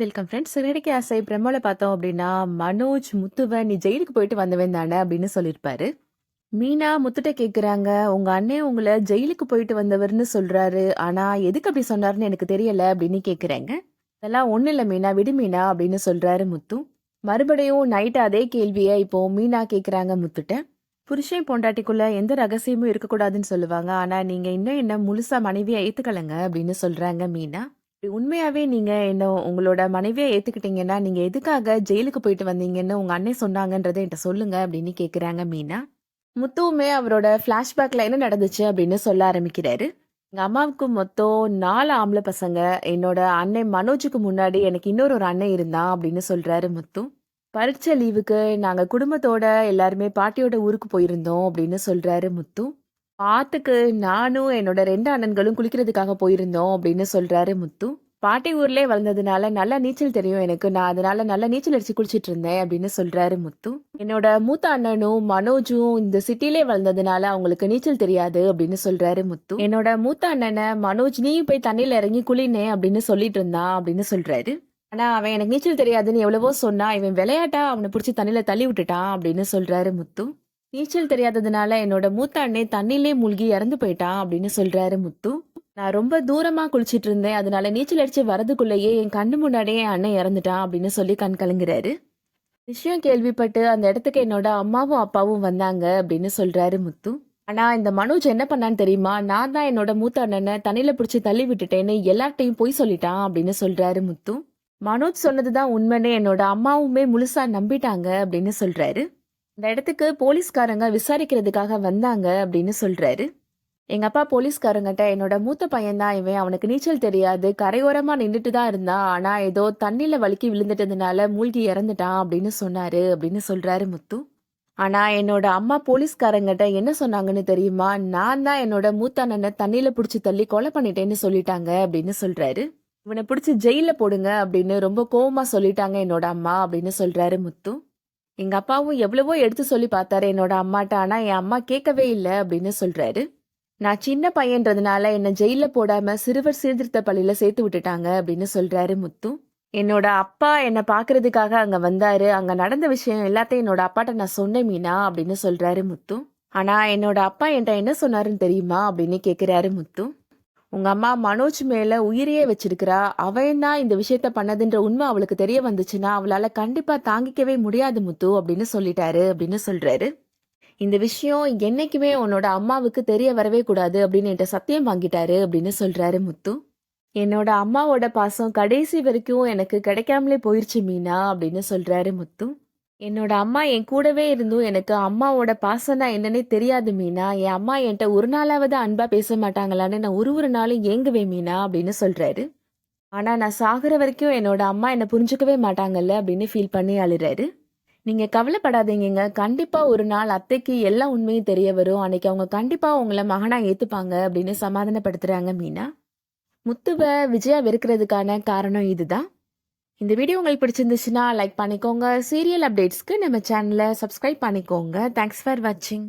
Welcome friends. Siragadikka ஆசை பிரமோல பார்த்தோம் அப்படின்னா, மனோஜ் முத்துவ நீ ஜெயிலுக்கு போயிட்டு வந்தவன் தானே அப்படின்னு சொல்லியிருப்பாரு. மீனா முத்துட்ட கேட்குறாங்க, உங்க அண்ணன் உங்கள ஜெயிலுக்கு போயிட்டு வந்தவர்னு சொல்றாரு. ஆனா எதுக்கு அப்படி சொன்னாருன்னு எனக்கு தெரியல அப்படின்னு கேட்குறாங்க. அதெல்லாம் ஒண்ணும் இல்ல மீனா, விடு மீனா அப்படின்னு சொல்றாரு முத்து. மறுபடியும் நைட் அதே கேள்விய இப்போ மீனா கேட்குறாங்க முத்துட்ட. புருஷன் பொண்டாட்டிக்குள்ள எந்த ரகசியமும் இருக்கக்கூடாதுன்னு சொல்லுவாங்க. ஆனா நீங்க இன்னும் என்ன முழுசா மனைவியா ஏத்துக்கலங்க அப்படின்னு சொல்றாங்க மீனா. உண்மையாவே நீங்க என்ன உங்களோட மனைவியா ஏத்துக்கிட்டீங்கன்னா, நீங்க எதுக்காக ஜெயிலுக்கு போயிட்டு வந்தீங்கன்னு உங்க அண்ணன் சொன்னாங்கன்றத என்ட்ட சொல்லுங்க அப்படின்னு கேக்குறாங்க மீனா. முத்துவுமே அவரோட ஃபிளாஷ்பேக்ல என்ன நடந்துச்சு அப்படின்னு சொல்ல ஆரம்பிக்கிறாரு. எங்க அம்மாவுக்கு மொத்தம் 4 ஆம்பள பசங்க. என்னோட அண்ணன் மனோஜுக்கு முன்னாடி எனக்கு இன்னொரு ஒரு அண்ணன் இருந்தான் அப்படின்னு சொல்றாரு முத்து. பரீட்சை லீவுக்கு நாங்க குடும்பத்தோட எல்லாருமே பாட்டியோட ஊருக்கு போயிருந்தோம் அப்படின்னு சொல்றாரு முத்து. ஆத்துக்கு நானும் என்னோட 2 அண்ணன்களும் குளிக்கிறதுக்காக போயிருந்தோம் அப்படின்னு சொல்றாரு முத்து. பாட்டி ஊர்லயே வளர்ந்ததுனால நல்லா நீச்சல் தெரியும் எனக்கு. நான் அதனால நல்லா நீச்சல் அடிச்சு குளிச்சிட்டு இருந்தேன் அப்படின்னு சொல்றாரு முத்து. என்னோட மூத்த அண்ணனும் மனோஜும் இந்த சிட்டிலே வளர்ந்ததுனால அவங்களுக்கு நீச்சல் தெரியாது அப்படின்னு சொல்றாரு முத்து. என்னோட மூத்த அண்ணனை மனோஜ் நீயும் போய் தண்ணியில இறங்கி குளினே அப்படின்னு சொல்லிட்டு இருந்தான் அப்படின்னு சொல்றாரு. ஆனா அவன் எனக்கு நீச்சல் தெரியாதுன்னு எவ்வளவோ சொன்னா, இவன் விளையாட்டா அவனை பிடிச்சி தண்ணியில தள்ளி விட்டுட்டான் அப்படின்னு சொல்றாரு முத்து. நீச்சல் தெரியாததுனால என்னோட மூத்த அண்ணே தண்ணிலே மூழ்கி இறந்து போயிட்டான் அப்படின்னு சொல்றாரு முத்து. நான் ரொம்ப தூரமா குளிச்சிட்டு இருந்தேன். அதனால நீச்சல் அடிச்சு வரதுக்குள்ளேயே என் கண்ணு முன்னாடியே என் அண்ணன் இறந்துட்டான் அப்படின்னு சொல்லி கண் கலங்குறாரு. விஷயம் கேள்விப்பட்டு அந்த இடத்துக்கு என்னோட அம்மாவும் அப்பாவும் வந்தாங்க அப்படின்னு சொல்றாரு முத்து. ஆனா இந்த மனோஜ் என்ன பண்ணான்னு தெரியுமா? நான் தான் என்னோட மூத்த அண்ணனை தண்ணியில பிடிச்சி தள்ளி விட்டுட்டேன்னு எல்லார்ட்டையும் பொய் சொல்லிட்டான் அப்படின்னு சொல்றாரு முத்து. மனோஜ் சொன்னதுதான் உண்மைன்னு என்னோட அம்மாவுமே முழுசா நம்பிட்டாங்க அப்படின்னு சொல்றாரு. இந்த இடத்துக்கு போலீஸ்காரங்க விசாரிக்கிறதுக்காக வந்தாங்க அப்படின்னு சொல்றாரு. எங்க அப்பா போலீஸ்காரங்கிட்ட என்னோட மூத்த பையன் தான் இவன், அவனுக்கு நீச்சல் தெரியாது, கரையோரமா நின்றுட்டு தான் இருந்தான், ஆனா ஏதோ தண்ணியில வழுக்கி விழுந்துட்டதுனால மூழ்கி இறந்துட்டான் அப்படின்னு சொன்னாரு அப்படின்னு சொல்றாரு முத்து. ஆனா என்னோட அம்மா போலீஸ்காரங்கிட்ட என்ன சொன்னாங்கன்னு தெரியுமா? நான் தான் என்னோட மூத்த அண்ணனை தண்ணியில புடிச்சு தள்ளி கொலை பண்ணிட்டேன்னு சொல்லிட்டாங்க அப்படின்னு சொல்றாரு. இவனை பிடிச்சி ஜெயில போடுங்க அப்படின்னு ரொம்ப கோவமா சொல்லிட்டாங்க என்னோட அம்மா அப்படின்னு சொல்றாரு முத்து. எங்க அப்பாவும் எவ்வளவோ எடுத்து சொல்லி பார்த்தாரு என்னோட அம்மாட்ட. ஆனா என் அம்மா கேட்கவே இல்ல அப்படின்னு சொல்றாரு. நான் சின்ன பையன்றதுனால என்ன ஜெயில போடாம சிறுவர் சீர்திருத்த பள்ளியில சேர்த்து விட்டுட்டாங்க அப்படின்னு சொல்றாரு முத்து. என்னோட அப்பா என்ன பாக்குறதுக்காக அங்க வந்தாரு. அங்க நடந்த விஷயம் எல்லாத்தையும் என்னோட அப்பாட்ட நான் சொன்னேன் மீனா அப்படின்னு சொல்றாரு முத்து. ஆனா என்னோட அப்பா என்கிட்ட என்ன சொன்னாருன்னு தெரியுமா அப்படின்னு கேக்குறாரு முத்து. உங்க அம்மா மனோஜ் மேல உயிரையே வச்சிருக்கிறா. அவன் தான் இந்த விஷயத்த பண்ணதுன்ற உண்மை அவளுக்கு தெரிய வந்துச்சுன்னா அவளால கண்டிப்பா தாங்கிக்கவே முடியாது முத்து அப்படின்னு சொல்லிட்டாரு அப்படின்னு சொல்றாரு. இந்த விஷயம் என்னைக்குமே உன்னோட அம்மாவுக்கு தெரிய வரவே கூடாது அப்படின்னு என்கிட்ட சத்தியம் வாங்கிட்டாரு அப்படின்னு சொல்றாரு முத்து. என்னோட அம்மாவோட பாசம் கடைசி வரைக்கும் எனக்கு கிடைக்காமலே போயிருச்சு மீனா அப்படின்னு சொல்றாரு முத்து. என்னோட அம்மா என் கூடவே இருந்தும் எனக்கு அம்மாவோட பாசம்னா என்னன்னே தெரியாது மீனா. என் அம்மா என்கிட்ட ஒரு நாளாவது அன்பா பேச மாட்டாங்களான்னு நான் ஒரு நாளும் ஏங்குவேன் மீனா அப்படின்னு சொல்றாரு. ஆனா நான் சாகுற வரைக்கும் என்னோட அம்மா என்ன புரிஞ்சுக்கவே மாட்டாங்கல்ல அப்படின்னு ஃபீல் பண்ணி அழுறாரு. நீங்க கவலைப்படாதீங்கங்க, கண்டிப்பா ஒரு நாள் அத்தைக்கு எல்லா உண்மையும் தெரிய வரும். அன்னைக்கு அவங்க கண்டிப்பா உங்களை மகனா ஏத்துப்பாங்க அப்படின்னு சமாதானப்படுத்துறாங்க மீனா. முத்துவ விஜயா வெறுக்கிறதுக்கான காரணம் இதுதான். இந்த வீடியோ உங்களுக்கு பிடிச்சிருந்துச்சுன்னா லைக் பண்ணிக்கோங்க. சீரியல் அப்டேட்ஸ்க்கு நம்ம சேனலை சப்ஸ்கிரைப் பண்ணிக்கோங்க. தேங்க்ஸ் ஃபார் வாட்சிங்.